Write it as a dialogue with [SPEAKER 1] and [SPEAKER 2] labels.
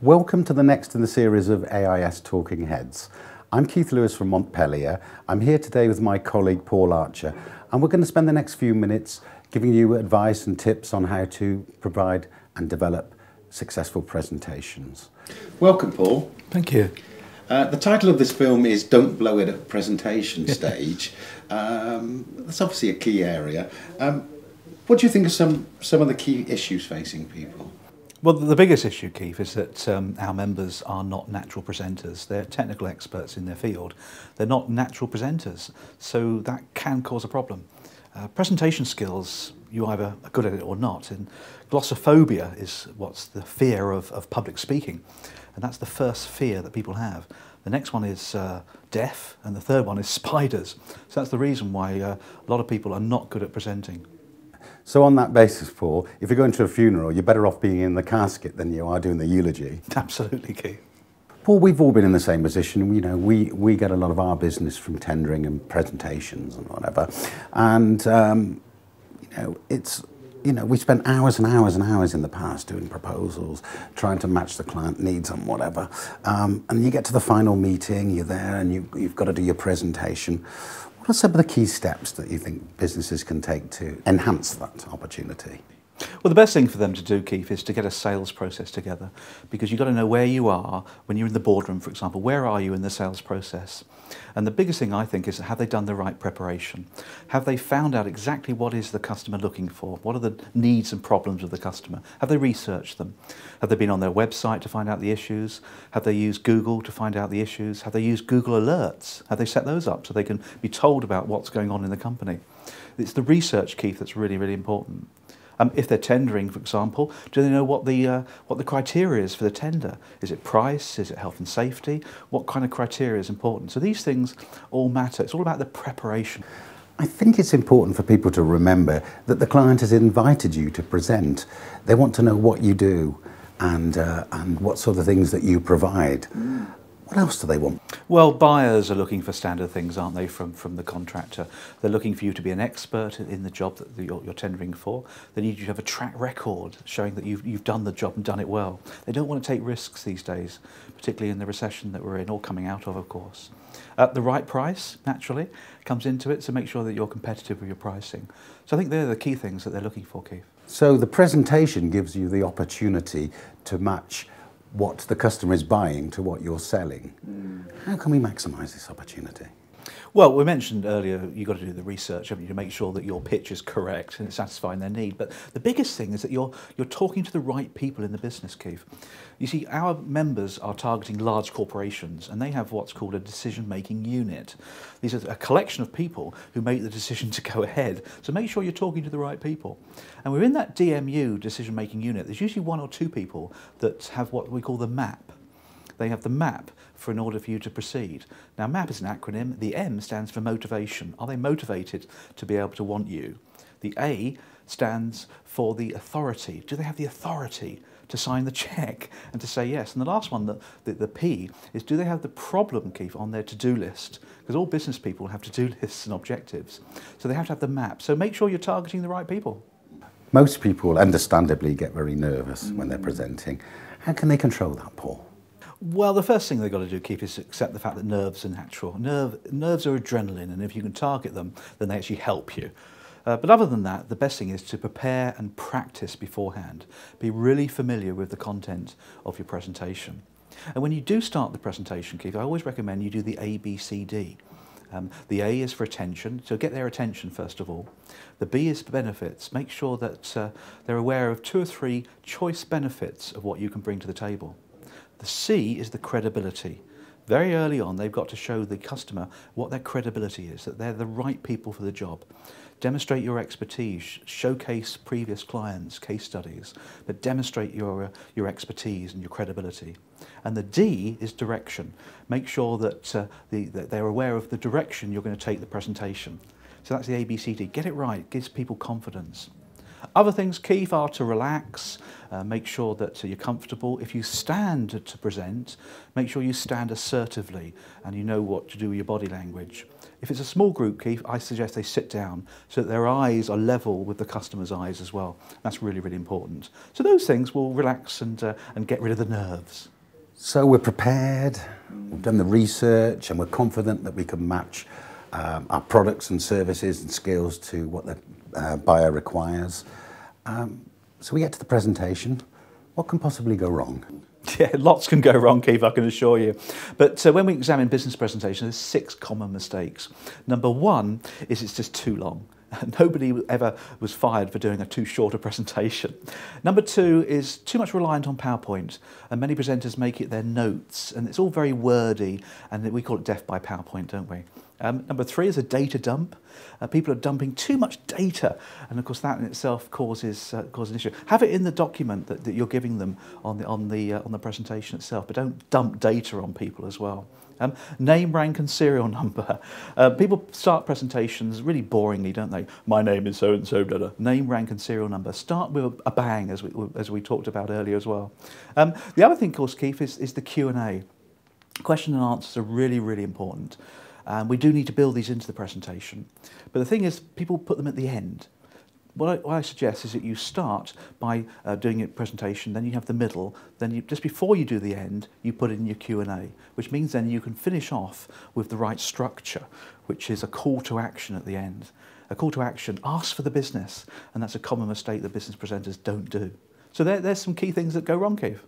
[SPEAKER 1] Welcome to the next in the series of AIS Talking Heads. I'm Keith Lewis from Montpellier. I'm here today with my colleague Paul Archer, and we're going to spend the next few minutes giving you advice and tips on how to provide and develop successful presentations. Welcome, Paul.
[SPEAKER 2] Thank you.
[SPEAKER 1] The title of this film is Don't Blow It at Presentation Stage. That's obviously a key area. What do you think are some of the key issues facing people?
[SPEAKER 2] Well, the biggest issue, Keith, is that our members are not natural presenters. They're technical experts in their field. They're not natural presenters, so that can cause a problem. Presentation skills, you either are good at it or not, and glossophobia is what's the fear of public speaking, and that's the first fear that people have. The next one is death, and the third one is spiders. So that's the reason why a lot of people are not good at presenting.
[SPEAKER 1] So on that basis, Paul, if you're going to a funeral, you're better off being in the casket than you are doing the eulogy.
[SPEAKER 2] Absolutely, Keith.
[SPEAKER 1] Paul, we've all been in the same position. You know, we get a lot of our business from tendering and presentations and whatever. And, we spent hours and hours and hours in the past doing proposals, trying to match the client needs and whatever. And you get to the final meeting, you're there and you've got to do your presentation. What are some of the key steps that you think businesses can take to enhance that opportunity?
[SPEAKER 2] Well, the best thing for them to do, Keith, is to get a sales process together, because you've got to know where you are when you're in the boardroom, for example. Where are you in the sales process? And the biggest thing, I think, is have they done the right preparation? Have they found out exactly what is the customer looking for? What are the needs and problems of the customer? Have they researched them? Have they been on their website to find out the issues? Have they used Google to find out the issues? Have they used Google Alerts? Have they set those up so they can be told about what's going on in the company? It's the research, Keith, that's really, really important. If they're tendering, for example, do they know what the criteria is for the tender? Is it price? Is it health and safety? What kind of criteria is important? So these things all matter. It's all about the preparation.
[SPEAKER 1] I think it's important for people to remember that the client has invited you to present. They want to know what you do and what sort of things that you provide. What else do they want?
[SPEAKER 2] Well, buyers are looking for standard things, aren't they, from the contractor? They're looking for you to be an expert in the job that you're tendering for. They need you to have a track record showing that you've done the job and done it well. They don't want to take risks these days, particularly in the recession that we're in, or coming out of course. The right price, naturally, comes into it, so make sure that you're competitive with your pricing. So I think they're the key things that they're looking for, Keith.
[SPEAKER 1] So the presentation gives you the opportunity to match what the customer is buying to what you're selling. How can we maximise this opportunity?
[SPEAKER 2] Well, we mentioned earlier you've got to do the research, haven't you, to make sure that your pitch is correct and it's satisfying their need. But the biggest thing is that you're talking to the right people in the business, Keith. You see, our members are targeting large corporations, and they have what's called a decision-making unit. These are a collection of people who make the decision to go ahead. So make sure you're talking to the right people. And within that DMU, decision-making unit, there's usually one or two people that have what we call the MAP. They have the MAP in order for you to proceed. Now, MAP is an acronym. The M stands for motivation. Are they motivated to be able to want you? The A stands for the authority. Do they have the authority to sign the check and to say yes? And the last one, the P, is do they have the problem, Keith, on their to-do list? Because all business people have to-do lists and objectives. So they have to have the MAP. So make sure you're targeting the right people.
[SPEAKER 1] Most people, understandably, get very nervous when they're presenting. How can they control that, Paul?
[SPEAKER 2] Well, the first thing they've got to do, Keith, is accept the fact that nerves are natural. Nerves are adrenaline, and if you can target them, then they actually help you. But other than that, the best thing is to prepare and practice beforehand. Be really familiar with the content of your presentation. And when you do start the presentation, Keith, I always recommend you do the ABCD. The A is for attention, so get their attention first of all. The B is for benefits. Make sure that they're aware of 2 or 3 choice benefits of what you can bring to the table. The C is the credibility. Very early on, they've got to show the customer what their credibility is, that they're the right people for the job. Demonstrate your expertise, showcase previous clients, case studies, but demonstrate your expertise and your credibility. And the D is direction. Make sure that, that they're aware of the direction you're going to take the presentation. So that's the ABCD. Get it right, gives people confidence. Other things, Keith, are to relax, Make sure that you're comfortable. If you stand to present, make sure you stand assertively and you know what to do with your body language. If it's a small group, Keith, I suggest they sit down so that their eyes are level with the customer's eyes as well. That's really, really important. So those things will relax and get rid of the nerves.
[SPEAKER 1] So we're prepared, we've done the research, and we're confident that we can match our products and services and skills to what the buyer requires. So we get to the presentation. What can possibly go wrong?
[SPEAKER 2] Yeah, lots can go wrong, Keith, I can assure you. But when we examine business presentations, there's 6 common mistakes. Number 1 is it's just too long. Nobody ever was fired for doing a too short a presentation. Number 2 is too much reliant on PowerPoint, and many presenters make it their notes, and it's all very wordy, and we call it death by PowerPoint, don't we? Number 3 is a data dump. People are dumping too much data, and of course that in itself causes an issue. Have it in the document that you're giving them on the presentation itself, but don't dump data on people as well. Name, rank and serial number. People start presentations really boringly, don't they? My name is so and so. Name, rank and serial number. Start with a bang, as we talked about earlier as well. The other thing, of course, Keith, is the Q&A. Question and answers are really, really important. We do need to build these into the presentation. But the thing is, people put them at the end. What I suggest is that you start by doing a presentation, then you have the middle, then just before you do the end, you put in your Q&A, which means then you can finish off with the right structure, which is a call to action at the end. A call to action, ask for the business, and that's a common mistake that business presenters don't do. So there's some key things that go wrong, Keith.